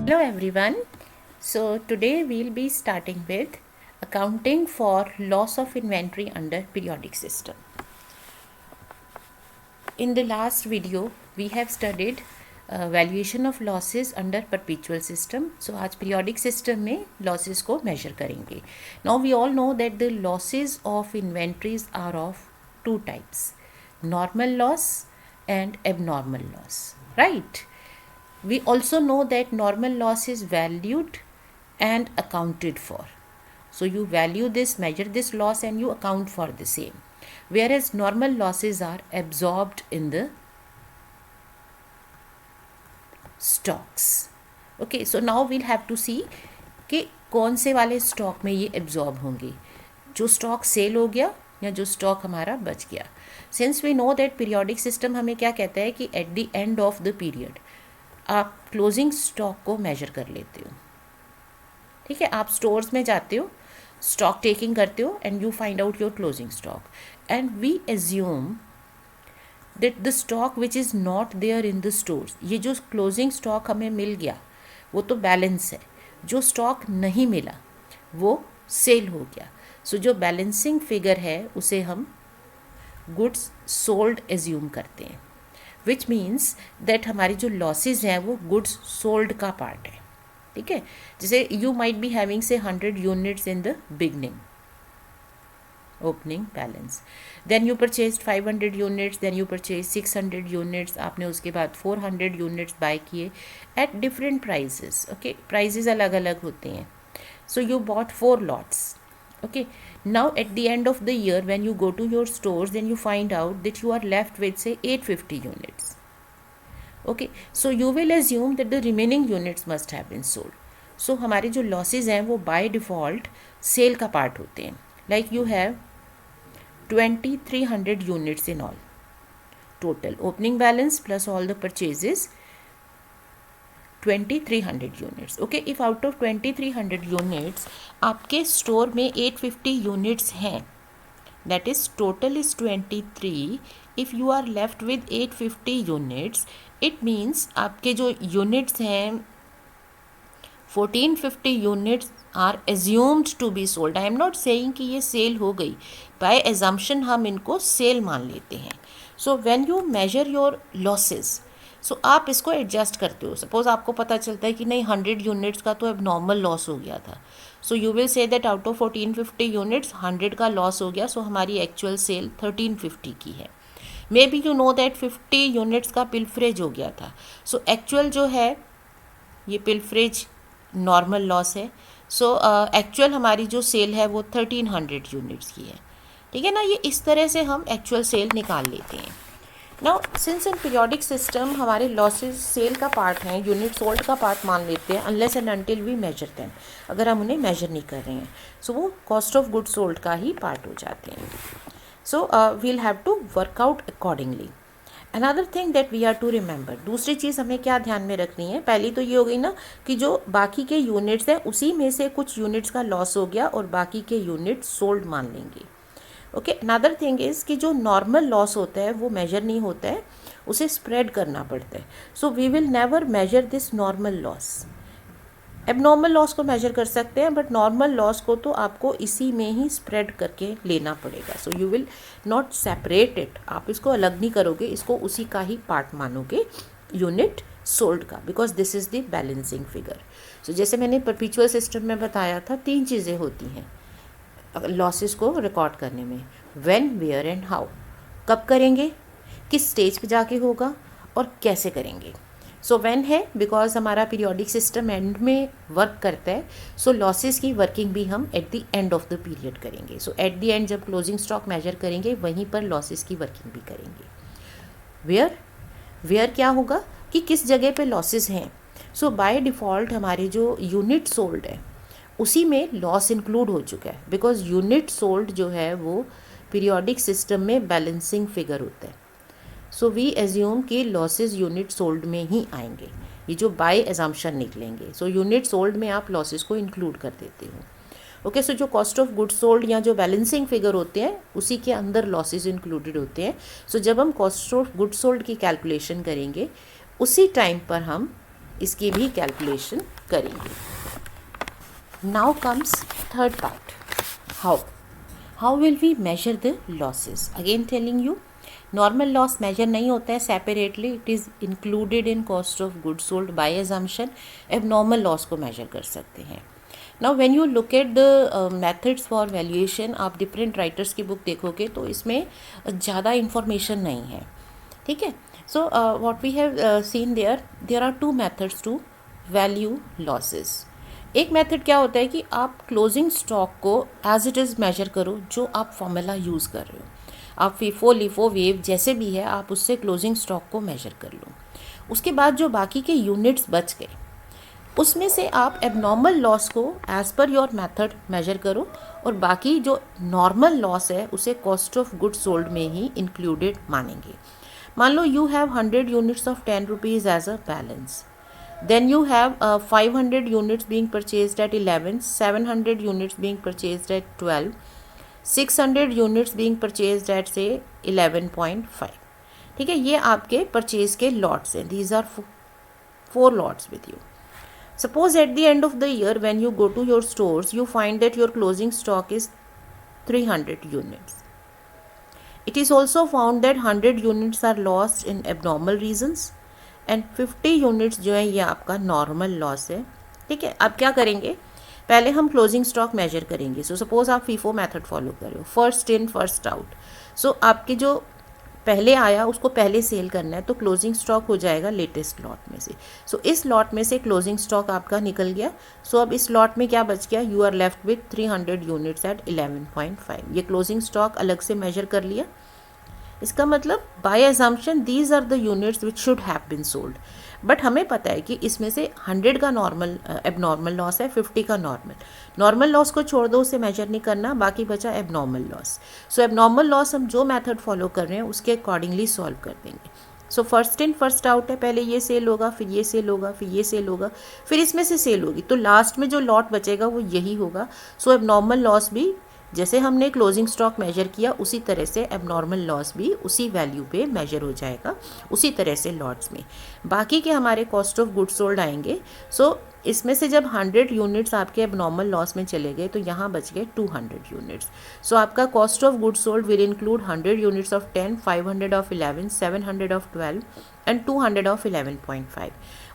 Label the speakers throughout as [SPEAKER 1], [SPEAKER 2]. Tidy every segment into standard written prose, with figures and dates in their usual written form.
[SPEAKER 1] Hello everyone. So today we'll be starting with accounting for loss of inventory under periodic system. In the last video we have studied valuation of losses under perpetual system. So आज periodic system में losses को measure करेंगे. Now we all know that the losses of inventories are of two types: normal loss and abnormal loss, right? We also know that normal loss is valued and accounted for. So you value this, measure this loss, and you account for the same. Whereas normal losses are absorbed in the stocks. Okay, so now we'll have to see कि कौन से वाले stock में ये absorb होंगे, जो stock cell हो गया या जो स्टॉक हमारा बच गया. Since we know that periodic system हमें क्या कहता है कि at the end of the period आप क्लोजिंग स्टॉक को मेजर कर लेते हो. ठीक है, आप स्टोर्स में जाते हो, स्टॉक टेकिंग करते हो and you find out your closing stock and we assume that the stock which is not there in the stores, ये जो क्लोजिंग स्टॉक हमें मिल गया वो तो बैलेंस है, जो स्टॉक नहीं मिला वो सेल हो गया. सो जो बैलेंसिंग फिगर है उसे हम गुड्स सोल्ड एज्यूम करते हैं, विच मीन्स दैट हमारी जो लॉसेज हैं वो गुड्स सोल्ड का पार्ट है. ठीक है, जैसे you might B having say 100 units in the beginning opening balance, then you purchase 500 units, then you purchase 600 units, आपने उसके बाद 400 यूनिट्स बाय किए at different prices. Okay, prices अलग अलग होते हैं. So you bought 4 lots. Okay, now at the end of the year when you go to your stores, then you find out that you are left with say 850 units. Okay, so you will assume that the remaining units must have been sold. So हमारे जो losses हैं वो by default sale का part होते हैं. Like you have 2300 units in all, total opening balance plus all the purchases 2300 units. Okay, if out of 2300 units आपके store में 850 units हैं, that is total is 23. If you are left with 850 units, it means आपके जो units हैं 1450 units are assumed to be sold. I am not saying कि ये cell हो गई, बाय एजम्पशन हम इनको सेल मान लेते हैं. So when you measure your losses, so आप इसको एडजस्ट करते हो. सपोज आपको पता चलता है कि नहीं 100 यूनिट्स का तो अब नॉर्मल लॉस हो गया था, सो you will say that out of 1450 units 100 का लॉस हो गया, सो हमारी एक्चुअल सेल 1350 की है. May be you know that 50 units का पिलफ्रेज हो गया था, सो एक्चुअल जो है ये पिलफ्रेज नॉर्मल लॉस है. सो एक्चुअल हमारी जो सेल है वो 1300 यूनिट्स की है. ठीक है ना, ये इस तरह से हम एक्चुअल सेल निकाल लेते हैं. Now since in periodic system हमारे लॉसेज सेल का पार्ट हैं, यूनिट सोल्ड का पार्ट मान लेते हैं unless and until we measure them. अगर हम उन्हें मेजर नहीं कर रहे हैं सो वो कॉस्ट ऑफ गुड सोल्ड का ही पार्ट हो जाते हैं. So we'll have to work out accordingly. Another thing that we are to remember, दूसरी चीज़ हमें क्या ध्यान में रखनी है, पहली तो ये हो गई ना कि जो बाकी के यूनिट्स हैं उसी में से कुछ यूनिट्स का लॉस हो गया और बाकी के यूनिट्स सोल्ड मान लेंगे. ओके, अनदर थिंग इज़ कि जो नॉर्मल लॉस होता है वो मेजर नहीं होता है, उसे स्प्रेड करना पड़ता है. So we will never measure this normal loss. Abnormal loss को मेजर कर सकते हैं बट नॉर्मल लॉस को तो आपको इसी में ही स्प्रेड करके लेना पड़ेगा. So you will not separate it, आप इसको अलग नहीं करोगे, इसको उसी का ही पार्ट मानोगे यूनिट सोल्ड का, because this is the balancing figure. So जैसे मैंने परपेचुअल सिस्टम में बताया था 3 चीज़ें होती हैं लॉसेस को रिकॉर्ड करने में: व्हेन, वेयर एंड हाउ. कब करेंगे, किस स्टेज पे जाके होगा और कैसे करेंगे. सो व्हेन है बिकॉज हमारा पीरियोडिक सिस्टम एंड में वर्क करता है, सो लॉसेस की वर्किंग भी हम eight the end of the period करेंगे. सो एट द एंड जब क्लोजिंग स्टॉक मेजर करेंगे वहीं पर लॉसेस की वर्किंग भी करेंगे. वेयर, वेयर क्या होगा कि किस जगह पे लॉसेस हैं. सो बाय डिफ़ॉल्ट हमारे जो यूनिट सोल्ड है उसी में लॉस इंक्लूड हो चुका है, बिकॉज यूनिट सोल्ड जो है वो पीरियोडिक सिस्टम में बैलेंसिंग फिगर होता है. सो वी एज्यूम कि लॉसेस यूनिट सोल्ड में ही आएंगे, ये जो बाय एजम्पशन निकलेंगे. सो यूनिट सोल्ड में आप लॉसेस को इंक्लूड कर देते हो. ओके, सो जो कॉस्ट ऑफ गुड्स सोल्ड या जो बैलेंसिंग फिगर होते हैं उसी के अंदर लॉसेस इंक्लूडेड होते हैं. सो जब हम कॉस्ट ऑफ गुड्स सोल्ड की कैलकुलेशन करेंगे उसी टाइम पर हम इसकी भी कैलकुलेशन करेंगे. Now comes third part, how will we measure the losses. Again telling you, normal loss measure नहीं होता है separately, it is included in cost of goods sold by assumption. Abnormal loss को measure कर सकते हैं. Now when you look at the methods for valuation, आप different writers की book देखोगे तो इसमें ज़्यादा इंफॉर्मेशन नहीं है. ठीक है. So what we have seen there are two methods to value losses. एक मेथड क्या होता है कि आप क्लोजिंग स्टॉक को एज इट इज़ मेजर करो, जो आप फॉर्मूला यूज़ कर रहे हो. आप फीफो लिफो वेव जैसे भी है, आप उससे क्लोजिंग स्टॉक को मेजर कर लो. उसके बाद जो बाकी के यूनिट्स बच गए, उसमें से आप एबनॉर्मल लॉस को as per your method measure करो, और बाकी जो नॉर्मल लॉस है उसे कॉस्ट ऑफ गुड्स सोल्ड में ही इंक्लूडेड मानेंगे. मान लो you have 100 units of 10 rupees as a balance. Then you have 500 units being purchased at 11, 700 units being purchased at 12, 600 units being purchased at say 11.5. ठीक है, ये आपके परचेज के लॉट्स हैं. These are 4 lots with you. Suppose at the end of the year when you go to your stores, you find that your closing stock is 300 units. It is also found that 100 units are lost in abnormal reasons and 50 units जो है ये आपका normal loss है. ठीक है. अब क्या करेंगे, पहले हम क्लोजिंग स्टॉक मेजर करेंगे. सो सपोज आप फीफो मेथड फॉलो कर रहे हो, फर्स्ट इन फर्स्ट आउट. सो आपके जो पहले आया उसको पहले सेल करना है, तो क्लोजिंग स्टॉक हो जाएगा लेटेस्ट लॉट में से. सो इस लॉट में से क्लोजिंग स्टॉक आपका निकल गया. सो अब इस लॉट में क्या बच गया, you are left with 300 units at 11.5. ये क्लोजिंग स्टॉक अलग से मेजर कर लिया. इसका मतलब by assumption these are the units which should have been sold. But हमें पता है कि इसमें से 100 का नॉर्मल एबनॉर्मल लॉस है, 50 का नॉर्मल लॉस को छोड़ दो, उसे मेजर नहीं करना, बाकी बचा एबनॉर्मल लॉस. सो एबनॉर्मल लॉस हम जो मेथड फॉलो कर रहे हैं उसके अकॉर्डिंगली सॉल्व कर देंगे. So first in first out है, पहले ये सेल होगा, फिर ये सेल होगा, फिर ये सेल होगा, फिर इसमें से सेल होगी, तो लास्ट में जो लॉट बचेगा वो यही होगा. सो एबनॉर्मल लॉस भी जैसे हमने क्लोजिंग स्टॉक मेजर किया उसी तरह से एबनॉर्मल लॉस भी उसी वैल्यू पे मेजर हो जाएगा, उसी तरह से लॉट्स में. बाकी के हमारे कॉस्ट ऑफ गुड्स सोल्ड आएंगे. सो इसमें से जब 100 यूनिट्स आपके एबनॉर्मल लॉस में चले गए तो यहाँ बच गए 200 यूनिट्स. सो आपका cost of goods sold will include 100 units of 10, 500 of 11, 700 of 12 and 200 of 11.5.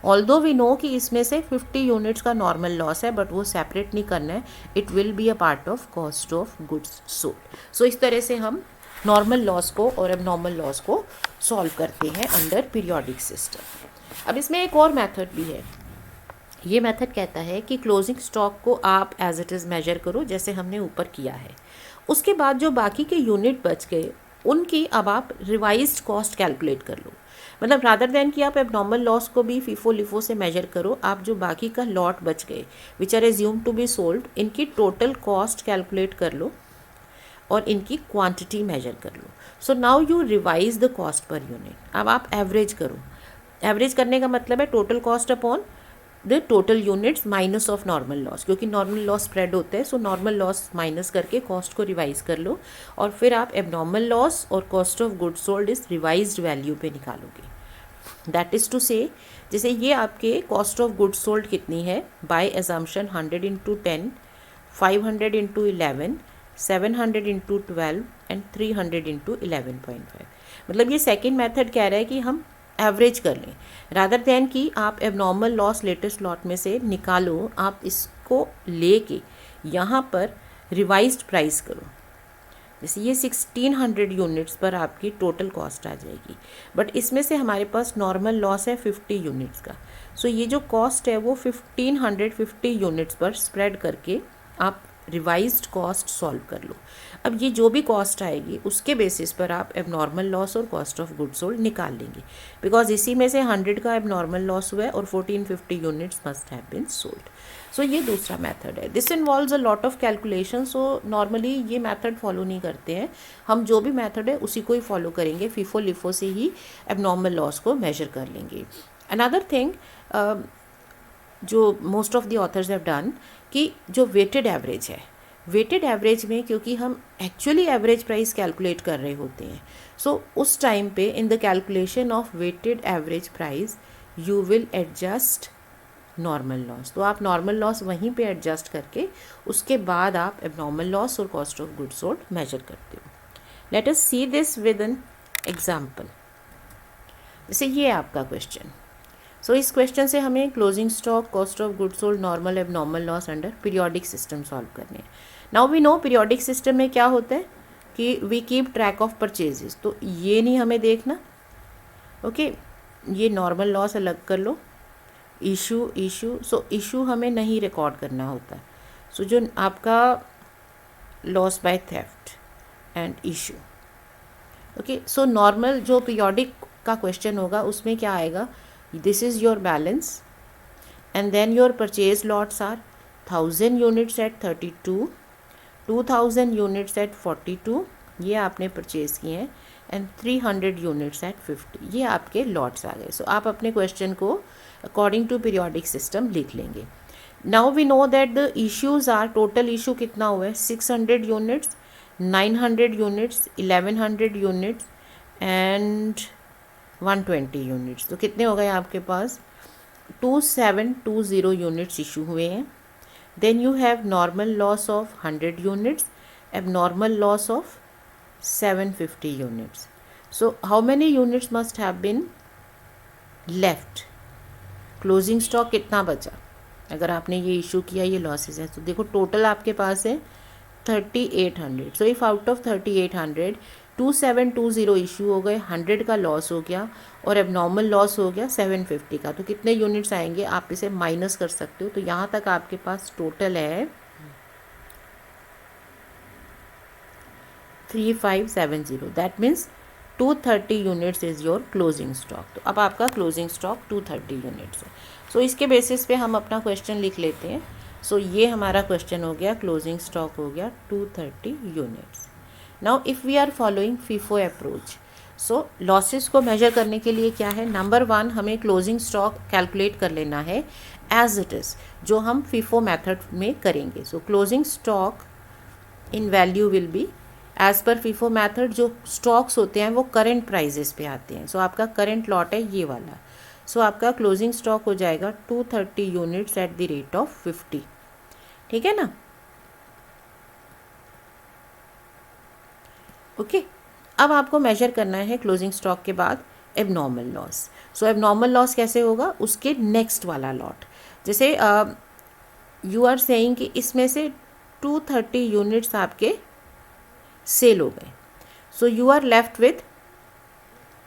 [SPEAKER 1] Although we know कि इसमें से 50 यूनिट्स का नॉर्मल लॉस है, बट वो सेपरेट नहीं करना है, it will be a part of cost of goods sold. So इस तरह से हम नॉर्मल लॉस को और एबनॉर्मल लॉस को सॉल्व करते हैं अंडर पीरियोडिक सिस्टम. अब इसमें एक और मेथड भी है. ये मेथड कहता है कि क्लोजिंग स्टॉक को आप एज इट इज़ मेजर करो जैसे हमने ऊपर किया है. उसके बाद जो बाकी के यूनिट बच गए उनकी अब आप रिवाइज्ड कॉस्ट कैलकुलेट कर लो. मतलब रादर दैन कि आप एबनॉर्मल लॉस को भी फीफो लिफो से मेजर करो, आप जो बाकी का लॉट बच गए which are assume to be sold, इनकी टोटल कॉस्ट कैलकुलेट कर लो और इनकी क्वांटिटी मेजर कर लो. So now you revise the cost per unit. अब आप एवरेज करो. एवरेज करने का मतलब है total cost upon the total units minus of normal loss, क्योंकि नॉर्मल लॉस स्प्रेड होता है. सो नॉर्मल लॉस माइनस करके कॉस्ट को रिवाइज कर लो और फिर आप एबनॉर्मल लॉस और कॉस्ट ऑफ गुड्स सोल्ड इस रिवाइज्ड वैल्यू पे निकालोगे. दैट इज़ टू से, जैसे ये आपके कॉस्ट ऑफ गुड्स सोल्ड कितनी है by assumption 100 into 10, 500 into 11, 700 into 12 and 300 into 11.5. मतलब ये सेकेंड मेथड कह रहा है कि हम एवरेज कर लें रादर दैन कि आप एबनॉर्मल लॉस लेटेस्ट लॉट में से निकालो. आप इसको लेके यहाँ पर रिवाइज्ड प्राइस करो. जैसे ये 1600 यूनिट्स पर आपकी टोटल कॉस्ट आ जाएगी, बट इसमें से हमारे पास नॉर्मल लॉस है 50 यूनिट्स का. सो ये जो कॉस्ट है वो 1550 यूनिट्स पर स्प्रेड करके आप रिवाइज्ड कॉस्ट सॉल्व कर लो. अब ये जो भी कॉस्ट आएगी उसके बेसिस पर आप एबनॉर्मल लॉस और कॉस्ट ऑफ गुड्स सोल्ड निकाल लेंगे, बिकॉज इसी में से 100 का एबनॉर्मल लॉस हुआ है और 1450 units must have been sold. So ये दूसरा मेथड है. This involves a lot of calculation. So normally ये मेथड फॉलो नहीं करते हैं हम. जो भी मेथड है उसी को ही फॉलो करेंगे. फीफो लिफो से ही एबनॉर्मल लॉस को मेजर कर लेंगे. अनदर थिंग जो most of the authors have done कि जो वेटेड एवरेज है, वेटेड एवरेज में क्योंकि हम एक्चुअली एवरेज प्राइस कैलकुलेट कर रहे होते हैं, सो उस टाइम पे in the calculation of weighted average price you will adjust normal loss. तो आप नॉर्मल लॉस वहीं पे एडजस्ट करके उसके बाद आप एबनॉर्मल लॉस और cost of goods sold measure करते हो। Let us see this with an example. जैसे ये आपका क्वेश्चन, सो इस क्वेश्चन से हमें closing stock, cost of goods sold, normal abnormal loss under periodic system solve करने हैं। Now we know periodic system में क्या होता है कि we keep track of purchases, तो ये नहीं हमें देखना। ओके, ये नॉर्मल लॉस अलग कर लो, इशू सो इशू हमें नहीं रिकॉर्ड करना होता। सो जो आपका loss by theft and issue, okay, so normal जो पीरियोडिक का क्वेश्चन होगा उसमें क्या आएगा, this is your balance and then your purchase lots are 1000 units at 32, 2000 units at 42, ये आपने परचेज किए हैं, एंड 300 यूनिट्स एट 50, ये आपके लॉट्स आ गए। सो आप अपने क्वेश्चन को अकॉर्डिंग टू पीरियोडिक सिस्टम लिख लेंगे। Now we know that the issues are, total issue कितना हुआ है, 600 units, 900 units, 1100 units and 120 units. तो कितने हो गए आपके पास, 2720 यूनिट्स इशू हुए हैं। Then you have normal loss of 100 units, abnormal loss of 750 units. So how many units must have been left? Closing stock कितना बचा, अगर आपने ये इशू किया, ये लॉसेस है, तो देखो टोटल आपके पास है 3800। So if out of 3800 2720 issue हो गए, 100 का लॉस हो गया और एबनॉर्मल लॉस हो गया 750 का, तो कितने यूनिट्स आएंगे, आप इसे माइनस कर सकते हो। तो यहाँ तक आपके पास टोटल है 3570, that means 230 units is your closing stock. तो अब आपका क्लोजिंग स्टॉक 230 यूनिट्स है। सो इसके बेसिस पे हम अपना क्वेश्चन लिख लेते हैं। सो ये हमारा क्वेश्चन हो गया, क्लोजिंग स्टॉक हो गया 230 units. Now if we are following FIFO approach, so losses को मेजर करने के लिए क्या है, नंबर 1 हमें क्लोजिंग स्टॉक कैलकुलेट कर लेना है एज इट इज़, जो हम फीफो मेथड में करेंगे। सो closing stock in value will be as per FIFO method, जो स्टॉक्स होते हैं वो करंट प्राइजेस पे आते हैं। सो आपका करंट लॉट है ये वाला। सो आपका क्लोजिंग स्टॉक हो जाएगा 230 units at the rate of 50, ठीक है ना। ओके, अब आपको मेजर करना है क्लोजिंग स्टॉक के बाद एबनॉर्मल लॉस। सो एबनॉर्मल लॉस कैसे होगा, उसके नेक्स्ट वाला लॉट, जैसे यू आर सेइंग कि इसमें से 230 यूनिट्स आपके सेल हो गए। So you are left with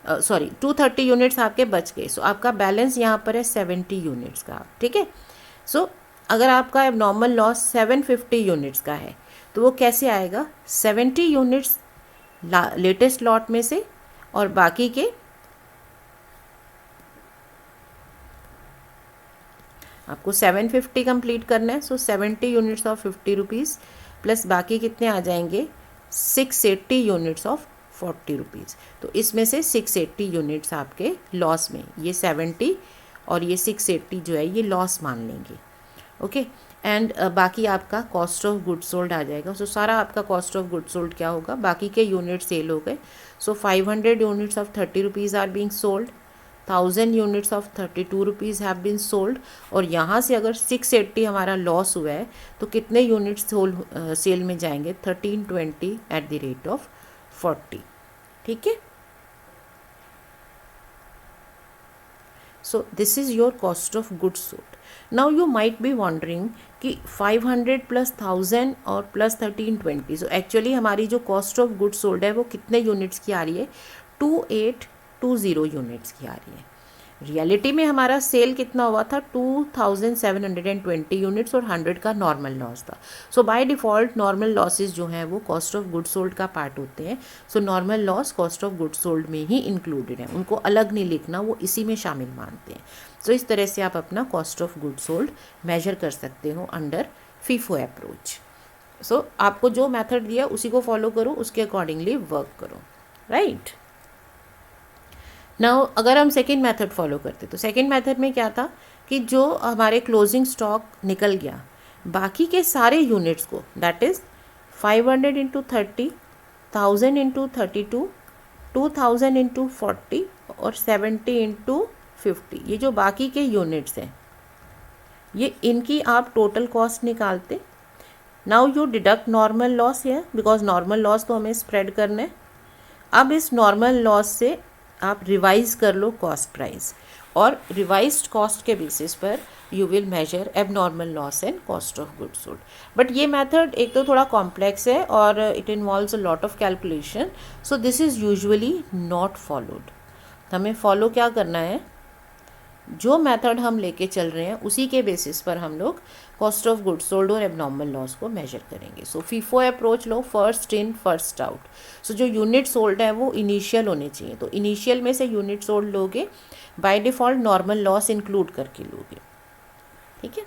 [SPEAKER 1] 230 units आपके बच गए। सो आपका बैलेंस यहाँ पर है 70 यूनिट्स का, ठीक है। सो अगर आपका एबनॉर्मल लॉस 750 यूनिट्स का है तो वो कैसे आएगा, 70 यूनिट्स लेटेस्ट लॉट में से और बाकी के आपको 750 कंप्लीट करना है। सो 70 यूनिट्स ऑफ 50 रुपीज़ प्लस बाकी कितने आ जाएंगे, 680 यूनिट्स ऑफ 40 रुपीज़। तो इसमें से 680 यूनिट्स आपके लॉस में, ये 70 और ये 680 जो है ये लॉस मान लेंगे। ओके, एंड बाकी आपका कॉस्ट ऑफ गुड सोल्ड आ जाएगा। सो सारा आपका कॉस्ट ऑफ गुड सोल्ड क्या होगा, बाकी के यूनिट सेल हो गए। So 500 units of 30 rupees are being sold, 1000 units of 32 rupees have been sold, और यहाँ से अगर 680 हमारा लॉस हुआ है तो कितने यूनिट्स सेल में जाएंगे, 1320 एट द रेट ऑफ 40, ठीक है। So this is your cost of goods sold. Now you might be wondering कि 500 प्लस 1000 और प्लस 1320, सो एक्चुअली हमारी जो कॉस्ट ऑफ गुड्स सोल्ड है वो कितने यूनिट्स की आ रही है, 2820 यूनिट्स की आ रही है। रियलिटी में हमारा सेल कितना हुआ था, 2720 यूनिट्स और 100 का नॉर्मल लॉस था। सो बाय डिफ़ॉल्ट नॉर्मल लॉसेस जो हैं वो कॉस्ट ऑफ गुड्स सोल्ड का पार्ट होते हैं। सो normal loss cost of goods sold में ही इंक्लूडेड है, उनको अलग नहीं लिखना, वो इसी में शामिल मानते हैं। सो इस तरह से आप अपना cost of goods sold measure कर सकते हो अंडर फीफो अप्रोच। सो आपको जो मेथड दिया उसी को फॉलो करो, उसके अकॉर्डिंगली वर्क करो, राइट। नाउ अगर हम सेकेंड मेथड फॉलो करते तो सेकेंड मेथड में क्या था कि जो हमारे क्लोजिंग स्टॉक निकल गया, बाकी के सारे यूनिट्स को, that is 500 into 30, 1000 into 32, 2000 into 40 और 70 इंटू 50, ये जो बाकी के यूनिट्स हैं ये इनकी आप टोटल कॉस्ट निकालते। Now you deduct normal loss है, बिकॉज नॉर्मल लॉस तो हमें स्प्रेड करना है। अब इस नॉर्मल लॉस से आप रिवाइज कर लो कॉस्ट प्राइस, और रिवाइज्ड कॉस्ट के बेसिस पर you will major abnormal loss and cost of goods sold. But ये मेथड एक तो थोड़ा कॉम्प्लेक्स है और it involves a lot of calculation, so this is usually not followed. हमें फॉलो क्या करना है, जो मेथड हम लेके चल रहे हैं उसी के बेसिस पर हम लोग कॉस्ट ऑफ गुड्स सोल्ड और एबनॉर्मल लॉस को मेजर करेंगे। सो फीफो अप्रोच लो, first in first out. So जो यूनिट सोल्ड है वो इनिशियल होने चाहिए, तो इनिशियल में से यूनिट सोल्ड लोगे, by default normal loss include करके लोगे, ठीक है।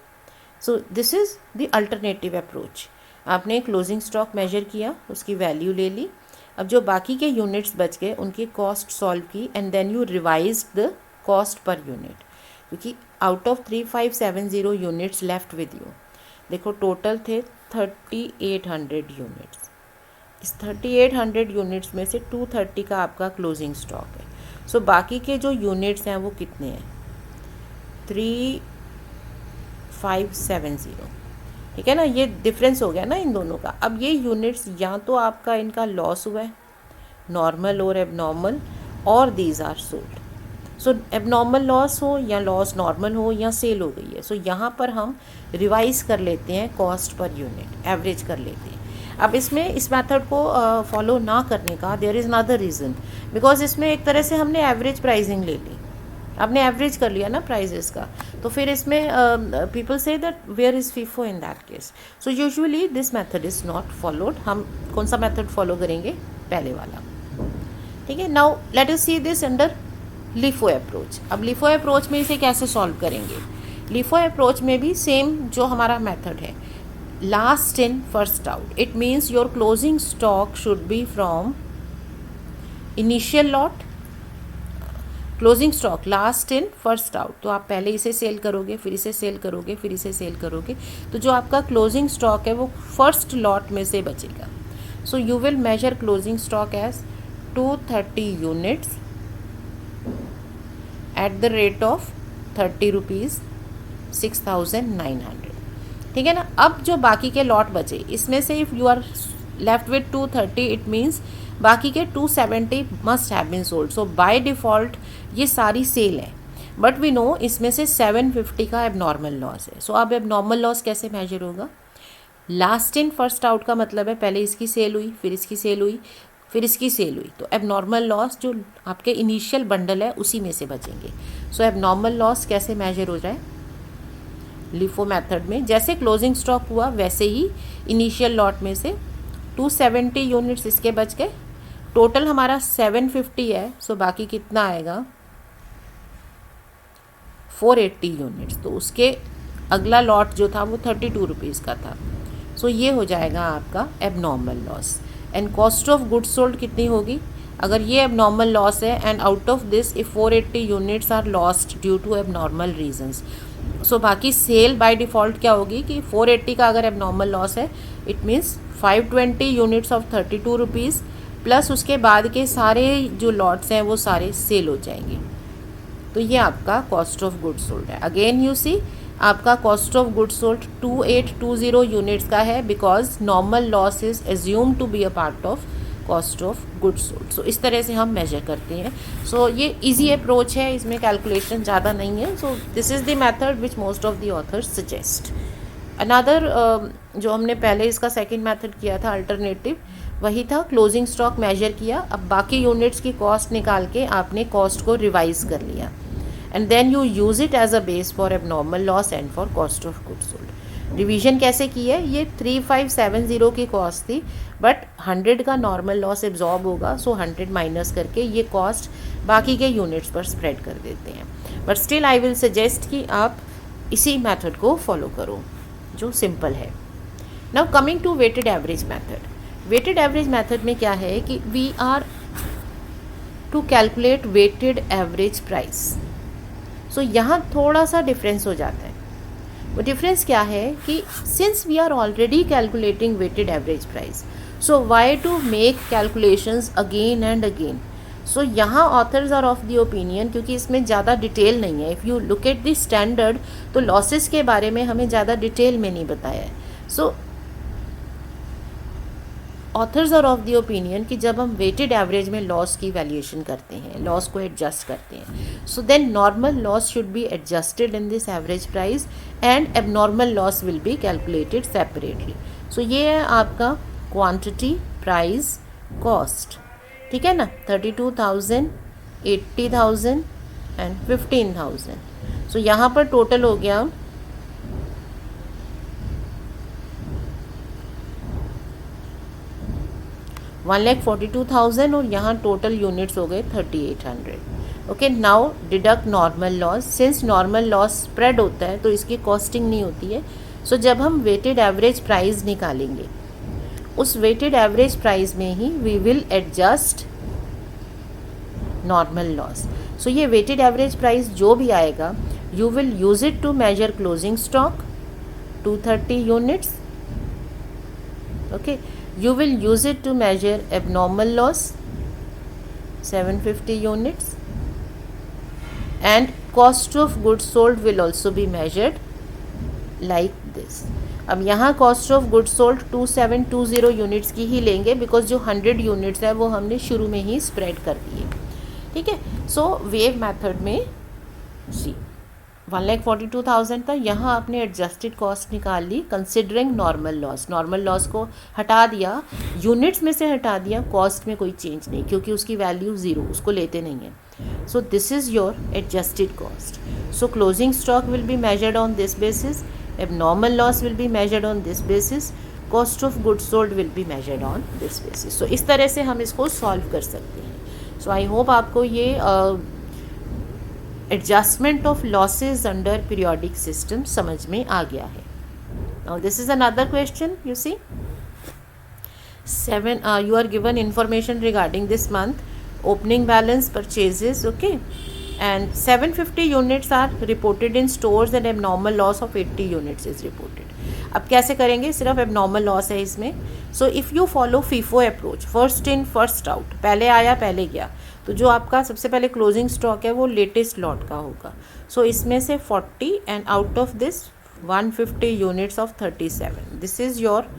[SPEAKER 1] So this is the alternative approach. आपने क्लोजिंग स्टॉक मेजर किया, उसकी वैल्यू ले ली, अब जो बाकी के यूनिट्स बच गए उनकी कॉस्ट सॉल्व की, and then you revise the cost per unit, क्योंकि out of 3570 units left with you, देखो टोटल थे 3800 यूनिट्स। इस 3800 यूनिट्स में से 230 का आपका क्लोजिंग स्टॉक है। सो बाकी के जो यूनिट्स हैं वो कितने हैं, 3570, ठीक है ना। ये डिफरेंस हो गया ना इन दोनों का। अब ये यूनिट्स या तो आपका इनका लॉस हुआ है, नॉर्मल और एबनॉर्मल, और these are sold. So abnormal loss हो या लॉस नॉर्मल हो या सेल हो गई है, सो यहाँ पर हम रिवाइज कर लेते हैं कॉस्ट पर यूनिट, एवरेज कर लेते हैं। अब इसमें इस मेथड को फॉलो ना करने का there is another reason, because इसमें एक तरह से हमने एवरेज प्राइसिंग ले ली, आपने एवरेज कर लिया ना प्राइजेस का, तो फिर इसमें people say that where is FIFO in that case. So usually this method is not followed. हम कौन सा मेथड फॉलो करेंगे, पहले वाला, ठीक है। Now let us see this under LIFO approach. अब लिफो अप्रोच में इसे कैसे सॉल्व करेंगे, लिफो अप्रोच में भी सेम जो हमारा मेथड है, last in first out. It means your closing stock should be from initial lot, closing stock last in first out, तो आप पहले इसे सेल करोगे, फिर इसे सेल करोगे, फिर इसे सेल करोगे, तो जो आपका क्लोजिंग स्टॉक है वो फर्स्ट लॉट में से बचेगा। So you will measure closing stock as 230 units at the rate of 30 rupees 6900, ठीक है ना। अब जो बाकी के लॉट बचे, इसमें से if you are left with 230, it means बाकी के 270 must have been sold. So by default ये सारी सेल है, बट वी नो इसमें से 750 का एबनॉर्मल लॉस है। सो अब एबनॉर्मल लॉस कैसे मेजर होगा, लास्ट इन फर्स्ट आउट का मतलब है पहले इसकी सेल हुई, फिर इसकी सेल हुई, फिर इसकी सेल हुई, तो एबनॉर्मल लॉस जो आपके इनिशियल बंडल है उसी में से बचेंगे। सो एबनॉर्मल लॉस कैसे मेजर हो जाए, लिफो मेथड में जैसे क्लोजिंग स्टॉक हुआ वैसे ही इनिशियल लॉट में से 270 यूनिट्स इसके बच गए, टोटल हमारा 750 है, सो बाकी कितना आएगा 480 यूनिट्स, तो उसके अगला लॉट जो था वो 32 रुपीज़ का था। सो ये हो जाएगा आपका abnormal loss. And cost of goods sold कितनी होगी, अगर ये एबनॉर्मल लॉस है and out of this if 480 units are lost due to abnormal reasons, so बाकी सेल बाय डिफ़ॉल्ट क्या होगी कि 480 का अगर एबनॉर्मल लॉस है, it means 520 units of 32 rupees plus उसके बाद के सारे जो लॉट्स हैं वो सारे सेल हो जाएंगे। तो ये आपका कॉस्ट ऑफ गुड्स सोल्ड है। अगेन यू सी आपका cost of goods sold 2820 units का है, because normal loss is assume to be a part of cost of goods sold. So इस तरह से हम मेजर करते हैं। सो ये इजी अप्रोच है, इसमें कैलकुलेशन ज़्यादा नहीं है। So this is the method which most of the authors suggest. Another जो हमने पहले इसका सेकेंड मेथड किया था अल्टरनेटिव, वही था क्लोजिंग स्टॉक मेजर किया, अब बाकी यूनिट्स की कॉस्ट निकाल के आपने कॉस्ट को रिवाइज कर लिया, and then you use it as a base for abnormal loss and for cost of goods sold. Revision कैसे की है, ये 3570 की कॉस्ट थी, बट 100 का नॉर्मल लॉस एब्जॉर्ब होगा, सो 100 माइनस करके ये कॉस्ट बाकी के यूनिट्स पर स्प्रेड कर देते हैं। But still I will suggest कि आप इसी मेथड को फॉलो करो जो सिंपल है। Now coming to weighted average method. Weighted average method में क्या है कि we are to calculate weighted average price. So यहाँ थोड़ा सा डिफरेंस हो जाता है। वो डिफरेंस क्या है कि since we are already calculating weighted average price, so why to make calculations again and again. So यहाँ authors are of the opinion, क्योंकि इसमें ज़्यादा डिटेल नहीं है, if you look at the standard तो लॉसेस के बारे में हमें ज़्यादा डिटेल में नहीं बताया है. So authors are of the opinion कि जब हम वेटेड एवरेज में लॉस की वैल्यूएशन करते हैं, लॉस को एडजस्ट करते हैं, so then normal loss should be adjusted in this average price and abnormal loss will be calculated separately. So ये है आपका क्वांटिटी, प्राइस, कॉस्ट. ठीक है ना. 32,000, 80,000 एंड 15,000. सो यहाँ पर टोटल हो गया 1,42,000 और यहाँ टोटल यूनिट्स हो गए 3,800. Okay, now deduct normal loss. Since normal loss spread होता है तो इसकी कॉस्टिंग नहीं होती है. सो जब हम वेटेड एवरेज प्राइस निकालेंगे, उस वेटेड एवरेज प्राइस में ही we will adjust normal loss. So ये वेटेड एवरेज प्राइस जो भी आएगा, you will use it to measure closing stock 230 units. Okay, you will use it to measure abnormal loss 750 units, and cost of goods sold will also be measured like this. अब यहाँ cost of goods sold 2720 units की ही लेंगे, because जो 100 units है वो हमने शुरू में ही स्प्रेड कर दिए. ठीक है. सो वेव मेथड में सी 1,42,000 था, यहाँ आपने एडजस्टेड कॉस्ट निकाल ली considering normal loss. Normal loss को हटा दिया, यूनिट्स में से हटा दिया, कॉस्ट में कोई चेंज नहीं, क्योंकि उसकी वैल्यू ज़ीरो, उसको लेते नहीं है. So this is your adjusted cost. So closing stock will be measured on this basis, abnormal loss will be measured on this basis, cost of goods sold will be measured on this basis. So इस तरह से हम इसको solve कर सकते हैं. सो आई hope आपको ये adjustment of losses under periodic system समझ में आ गया है. Now this is another question. You see 7 you are given information regarding this month opening balance purchases. Okay, and 750 units are reported in stores and abnormal loss of 80 units is reported. अब कैसे करेंगे, सिर्फ abnormal loss है इसमें. So if you follow FIFO approach, first in first out, पहले आया पहले गया, तो जो आपका सबसे पहले क्लोजिंग स्टॉक है वो लेटेस्ट लॉट का होगा. सो इसमें से 40 and out of this 150 units of 37, this is your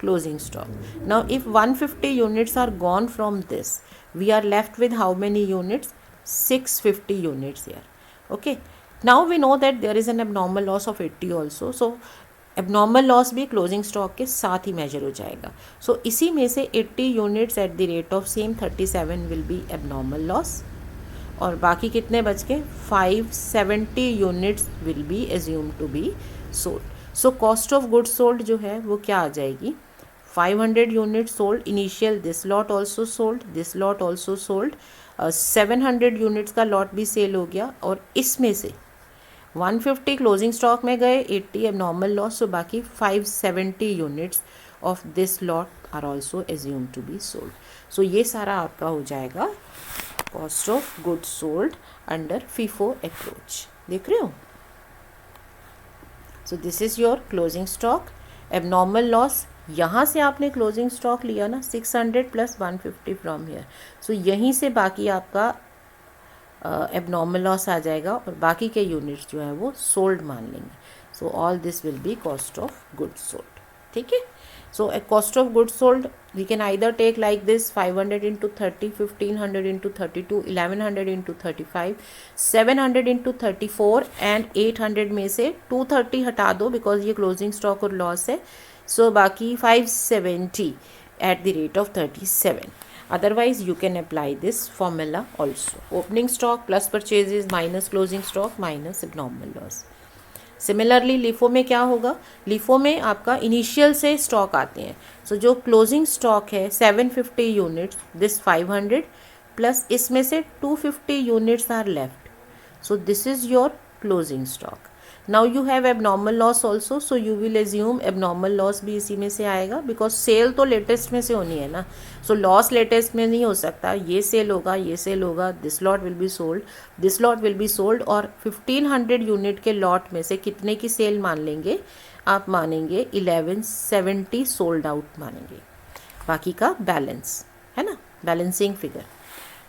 [SPEAKER 1] closing stock. Now if 150 units are gone from this, we are left with how many units? 650 units here. Okay, now we know that there is an abnormal loss of 80 also. So abnormal loss भी closing stock के साथ ही measure हो जाएगा. So इसी में से 80 units at the rate of same 37 will be abnormal loss, और बाकी कितने बच के 570 units will be assumed to be sold. So cost of goods sold जो है वो क्या आ जाएगी, 500 units sold initial, this lot also sold, this lot also sold, 700 units का lot भी सेल हो गया, और इसमें से 150 क्लोजिंग स्टॉक में गए, 80 abnormal loss, so बाकी 570 units of this lot are also assumed to be sold. So ये सारा आपका हो जाएगा cost of goods sold under FIFO approach. देख रहे हो. So this is your closing stock. Abnormal loss, यहाँ से आपने क्लोजिंग स्टॉक लिया ना 600 प्लस 150 फ्रॉम हियर. सो यहीं से बाकी आपका एबनॉर्मल लॉस आ जाएगा, और बाकी के यूनिट्स जो हैं वो सोल्ड मान लेंगे. So all this will be cost of goods sold. ठीक है. So cost of goods sold we can either take like this 500 into 30, 1500 into 32, 1100 into 35, 700 into 34, and 800 में से 230 हटा दो बिकॉज ये क्लोजिंग स्टॉक और लॉस है. So बाकी 570 at the rate of 37. Otherwise you can apply this formula also. Opening stock plus purchases minus closing stock minus abnormal loss. Similarly LIFO में क्या होगा, LIFO में आपका इनिशियल से स्टॉक आते हैं. So जो क्लोजिंग स्टॉक है 750 यूनिट्स, दिस 500 प्लस इसमें से 250 units are left. So this is your closing stock. Now you have abnormal loss also, so you will assume abnormal loss भी इसी में से आएगा, because सेल तो लेटेस्ट में से होनी है ना. so loss लेटेस्ट में नहीं हो सकता, ये सेल होगा, ये सेल होगा, this lot will be sold, this lot will be sold, और 1500 यूनिट के लॉट में से कितने की सेल मान लेंगे आप, मानेंगे 1170 सोल्ड आउट मानेंगे, बाकी का बैलेंस है ना, balancing figure.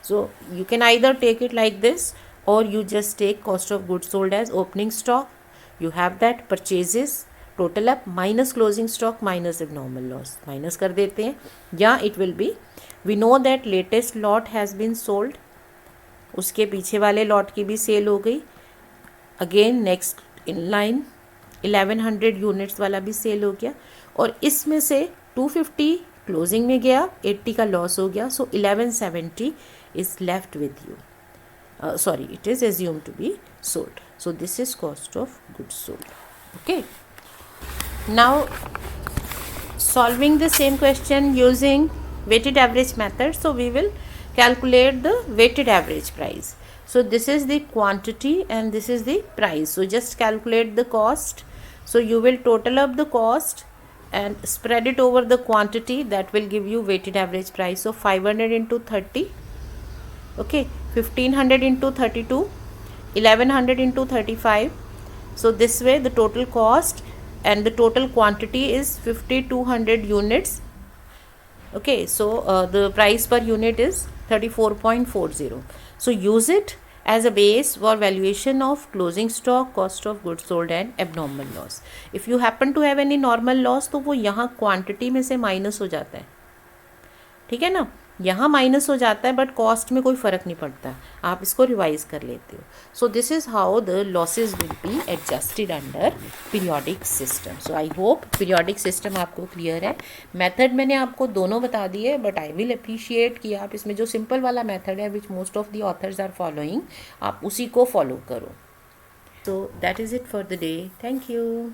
[SPEAKER 1] So you can either take it like this, or you just take cost of goods sold as opening stock. You have that purchases total up minus closing stock minus abnormal loss, minus कर देते हैं. या it will be, we know that latest lot has been sold, उसके पीछे वाले lot की भी cell हो गई. Again next in line 1100 units वाला भी सेल हो गया, और इसमें से 250 क्लोजिंग में गया, 80 का लॉस हो गया. सो 1170 is left with you. Sorry, it is assumed to be sold. So this is cost of goods sold. Okay. Now solving the same question using weighted average method. So we will calculate the weighted average price. So this is the quantity and this is the price. So just calculate the cost. So you will total up the cost and spread it over the quantity. That will give you weighted average price. So 500 into 30. Okay, 1500 into 32, 1100 into 35. So this way the total cost and the total quantity is 5200 units. Okay, so the price per unit is 34.40. So use it as a base for valuation of closing stock, cost of goods sold and abnormal loss. If you happen to have any normal loss, तो वो यहाँ quantity में से minus हो जाता है. ठीक है ना, यहाँ माइनस हो जाता है, बट कॉस्ट में कोई फ़र्क नहीं पड़ता. आप इसको रिवाइज कर लेते हो. सो this is how the losses will be adjusted under periodic system. So I hope periodic system आपको क्लियर है. मेथड मैंने आपको दोनों बता दिए, बट आई विल अप्रिशिएट कि आप इसमें जो सिंपल वाला मेथड है which most of the authors are following, आप उसी को फॉलो करो. So that is it for the day. Thank you.